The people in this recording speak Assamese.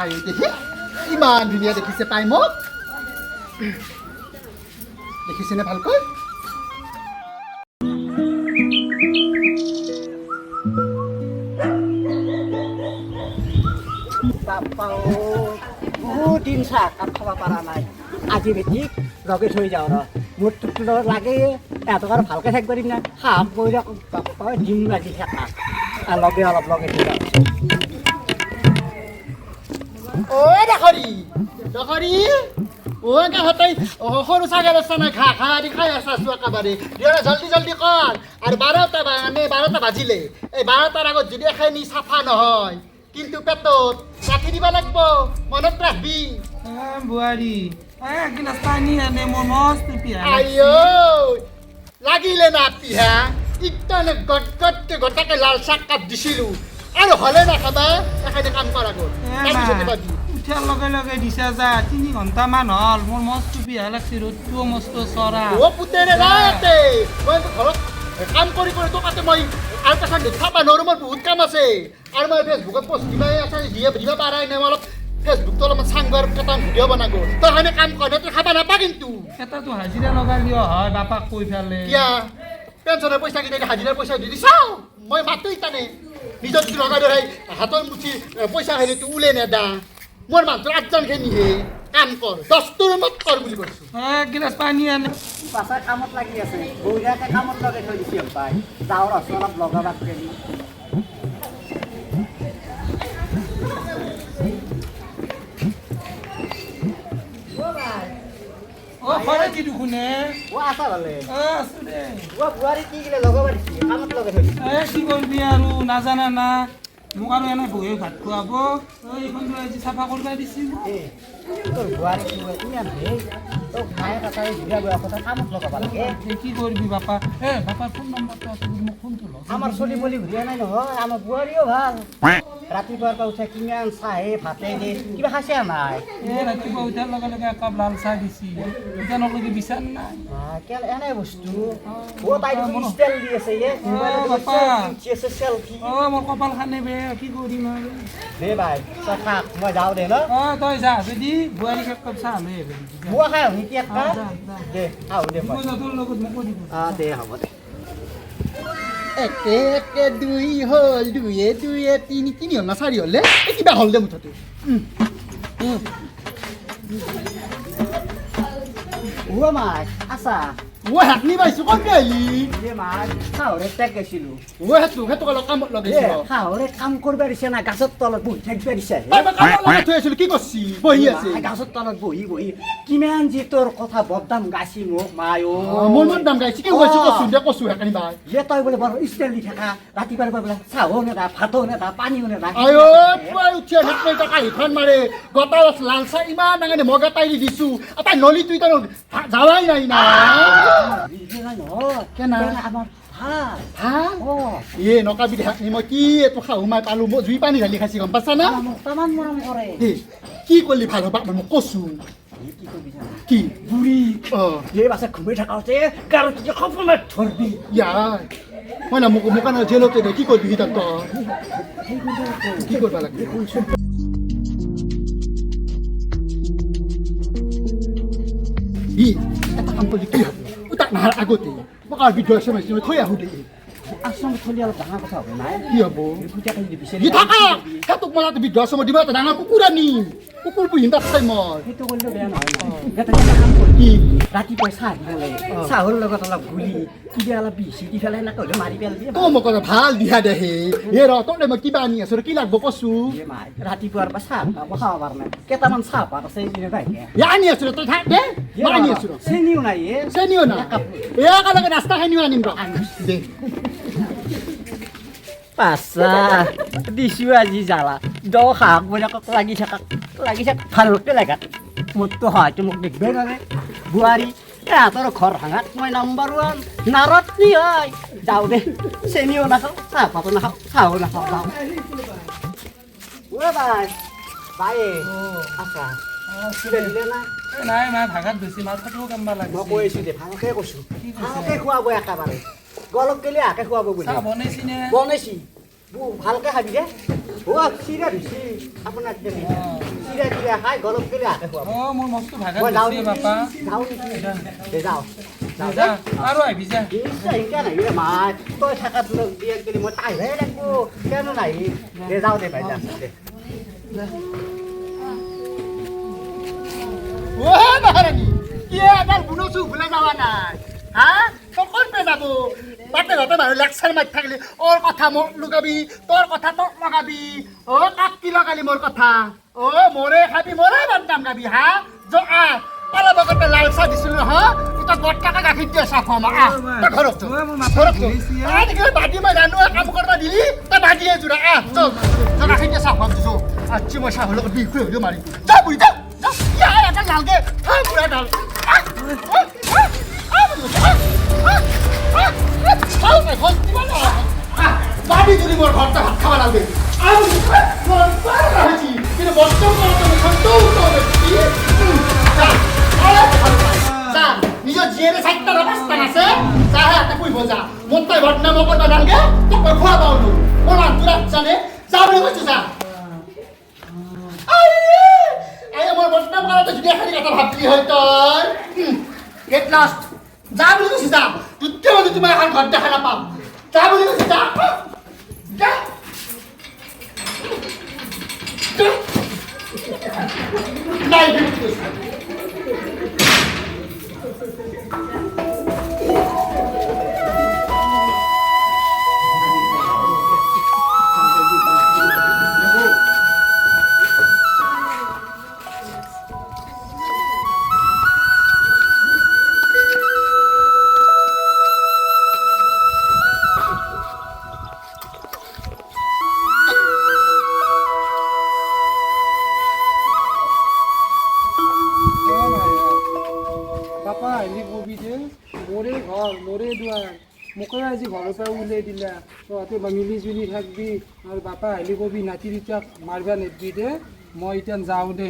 আই দেখি ইমান ধুনীয়া দেখিছে পাই মোক দেখিছেনে ভালকৈ বাপ্পাও বহুত দিন চাহ কাপ খাব পৰা নাই আজি বেটি লগে থৈ যাওঁ ৰ মোৰ তোৰ লগত লাগে এহঁতক আৰু ভালকৈ থাকিব পাৰিম না হাঁহ বহি বাপ্পা ডিম লাগি থাকা লগে অলপ লগে থৈ যাওঁ ঐ দেখৰি দেখৰি ঐ কাহঁতই সৰু ছাগল আছে না ঘাঁহ ঘাঁহ আদি খাই আছা চোৱা একেবাৰে দিয়া জল্দি জল্দি কৰ আৰু 12টা বাজিলে এই 12টাৰ আগত যদি এখিনি চাফা নহয় কিন্তু পেটত ৰাখি দিব লাগিব মনত ৰাখবি বুৱাৰী গিলাচ পানী আনে মোৰ মস্ত পিহা আইঅ লাগিলে না পিহা ইটানে গটগটকে গোটাকে লাল চাহ কাপ দিছিলোঁ আৰু হ'লে নাখাবা এখানে কাম কৰ আগত উঠাৰ লগে লগে দিছা যা 3 ঘণ্টামান হ'ল মোৰ মস্ত পিহা লাগছে ৰ'দটোও মস্ত চৰা পুতেৰে ৰাতে মই ঘৰত কাম কৰি কৰি তোকাতে মই আৰু কাষত চাবা নোৱাৰোঁ মোৰ বহুত কাম আছে আৰু মই ফেচবুকত পষ্ট দিবাই আছে দিব পাৰাই নাই মই অলপ ফেচবুকটো অলপমান চাংগৰ কেইটামান ভিডিঅ' বনাব তই সেনে কাম কৰ তই খাবা নাপা কিন্তু এটাতো হাজিৰা লগালিও হয় বাপাক কৈ ফেলে কিয়া পেঞ্চনৰ পইচা কিনে হাজিৰাৰ পইচা দি চাওঁ মই মাতো ইটানে নিজৰ যদি লগাই ধৰাই হাতৰ মুঠি পইচা খাইতো ওলে নেদা মোৰ মানুহটোৰ 8জনখিনিহে কাম কৰ 10টো ৰুমত কৰ বুলি কৈছোঁ গিলাচ পানী আনে পাছা কামত লাগি আছে বঢ়িয়াকৈ কামত লগাই থৈ দিছে পাই যাওঁ ৰচোন অলপ লগাবাক কৰি ঘৰে কি দুখোনে আছা ভালে আছো দে বুঢ়াৰী কি গিলে লগাব দিছে কামত লগাই থৈ দিছে কি কৰিবি আৰু নাজানা না মোক আৰু এনে বহি ভাত খুৱাব এইখন আজি চাফা কৰিব দিছিল তোৰ বুঢ়াৰী ইমান হেই তোক মায়ে কাটাই ঘূৰা বুঢ়া কথা কামত লগাব লাগে কি কৰিবি বাপা বাপাৰ ফোন নম্বৰটো আছে মোক ফোনটো লগ আমাৰ চলি বলি ঘূৰিয়া নাই নহয় আমাৰ বুঢ়াৰীও ভাল ৰাতিপুৱাৰ পৰা উঠে কিমান চাহে ভাতে দিয়ে কিবা খাইছে নাই ৰাতিপুৱা উঠাৰ লগে লগে একাপ লাল চাহ দিছি এতিয়া নকলি বিচাৰ নাই এনে বস্তু তাই ষ্টাইল দি আছে চেলফি মোৰ কপাল খানে বে কি কৰিম আৰু দে ভাই তই থাক মই যাওঁ দে ন তই যা যদি বুঢ়াৰীক এক কাপ চাহ লৈ আহিবি বুঢ়া খাই আহি কি একটা দে আহ দে তোৰ লগত মোক কৈ দিব দে হ'ব দে একে একে দুই হ'ল দুয়ে দুয়ে তিনি হ'ল না 4 হ'লে কিবা হ'ল দে মুঠতে মাই আছা হাকনি পাইছোঁ ক'ত আহিলি মাই শাহুৰে টেক গৈছিলোঁ সেইটো অলপ কামত লগাইছোঁ শাহুৰে কাম কৰিব দিছে না গাছৰ তলত বহি থাকিব দিছে থৈ আছিলোঁ কি কৰিছি বহি আছে গাছৰ তলত বহি বহি কিমান যে তোৰ কথা বদনাম গাইছি মোক মাই মোৰ মন দাম গাইছি কি কৈছোঁ কৈছোঁ সেইকাৰণে বাই তই বোলে বৰ ষ্টাইল দি থাকা ৰাতিপুৱাৰ পৰা বোলে চাহো নেদা ভাতো নেদা পানীও নেদা পুৱাই উঠি আহি টকা সিখন মাৰে গটাই লাল চাহ ইমান ডাঙৰ মই গটাই দি দিছোঁ তাই নলি তুই তাৰ যাৱাই নাই না নকাবি দেখানি মই কি এইটো শাহু মাই পালোঁ মই জুই পানী ঢালি খাইছি গম পাইছা না মৰম কৰে কি কৰিলি ভাল হ'ব মই কৈছোঁ কি বুঢ়ী এই বাছে ঘুমাই থাকাতে গাড়ীত সপোনত ধৰবি মই না মোক কাৰণে জেলতে দে কি কৰিবি তাত কি কৰিব লাগে এটা কাম কৰিলে কি হ'ব তাক নাহাৰ আগতে মোক আৰু বিদ্ৰোহ আছে থৈ আহোঁ দে আশ্ৰম থলি অলপ ডাঙৰ কথা হ'ব নাই কি হ'ব তোক মই বিদ্ৰোহ আশ্ৰমত দিব এটা ডাঙৰ কুকুৰ আনিম কুকুৰ পুহিম তাত চাই মই সেইটো কৰিলেও বেয়া নহয় এটা কাম কৰি ৰাতিপুৱা চাহ দিব লাগে চাহৰ লগত অলপ গুলি কিবা অলপ বিচি দি পেলাই এনেকৈ হ'লে মাৰি পেলাবি মোক ভাল দিহা দেহে তই মই কিবা আনি আছোঁ কি লাগব কৈছোঁ ৰাতিপুৱাৰ পৰা চাহ খাব পৰা নাই কেইটামান চাহ পাত আছে আনি আছোঁ তই থাক দে মই আনি আছোঁ চেনিও নাই চেনিও নাই একেলগে নাস্তা খানিও আনিম দে পাছা দিছোঁ আজি জ্বালা দ শাক বিলাকক লাগি থাক ভালকৈ লাগা মোৰতো হয়তো মোক দেখিবই নোৱাৰে বুঢ়াৰী এহঁতৰ ঘৰ ভাঙাত মই নম্বৰ 1 নাৰতনি হয় যাওঁ দে চেনিও নাখাওঁ চাহপাতো নাখাওঁ চাহো নাখাওঁ যাওঁ বাই বায়ে আছা কিবা দিলে না নাই নাই ভাগাত বেছি মাছ কাটিব কামবা লাগে মই কৈ আছোঁ দে ভালকৈ কৈছোঁ ভালকৈ খুৱাব একেবাৰে গলক গেলি হাকে খুৱাব বুলি বনাইছি নে বনাইছি ভালকৈ খাবি দে চিৰা দিছি আপোনাক দিলি চিৰা চিৰা খাই গৰম কৰি আহে খুৱাব অ' মোৰ মস্ত ভাগা মই যাওঁ দিছে বাপা যাওঁ দে যাওঁ যাওঁ যা আৰু আহিবি যা নিশ্চয় শিকা নাহি ৰে মাই তই থাকাত লগ দিয়ে গেলি মই তাইহে লাগবো কেন নাহি দে যাওঁ দে ভাই যা দে ও মহারানী কি এডাল বুনছো ভুলে যাওয়া নাই হ্যাঁ তোর কোন পে যাবো বাটে ঘাটে মানুষ লেকচার মার থাকলে ওর কথা মোক লগাবি তোর কথা তোর লগাবি ও কাক কি লগালি মোর কথা ও মোরে খাবি মোরে বদনাম গাবি হ্যাঁ অলপ আগতে লাল চাহ দিছিল হ্যাঁ তই গটকাকে গাখীৰ দিয়ে চাহ খুৱাম ঘৰত বাদি মই জানো কাম কৰিব দিলি তই বাদিয়ে জোৰা তই গাখীৰ দিয়ে চাহ খুৱাম দিছো আজি মই চাহৰ লগত বিষ হৈ হ'লেও মাৰিম যা বুঢ়ী যা এটা নালগে বুঢ়া ডাল বাদি যদি মোৰ ঘৰতে ভাত খাব নালাগে কিন্তু নিজৰ জীয়েৰে চাৰিটা অৱস্থান আছে যাহে এটা পুহিব যা মোৰ তই বদনাম কৰিব নালাগে তোক মই খোৱা পাওঁ মোৰ আনটো জানে যা বুলি কৈছো যা মোৰ বদনাম কৰাটো যদি এখানি কথা ভাবলি হয় তই গেট লাষ্ট যা বুলি কৈছো যা দ্বিতীয় যদি মই এখন ঘৰ দেখা নাপাম যা বুলি কৈছো যা নাই বাপা আহিলি কবি যে মোৰে ঘৰ মোৰে দুৱাৰ মোকে আজি ঘৰৰ পৰা উলিয়াই দিলা তহঁতে মিলি জুলি থাকবি আৰু বাপা আহিলি কবি নাতি দুটাক মাৰিবা নেদবি দে মই এতিয়া যাওঁ দে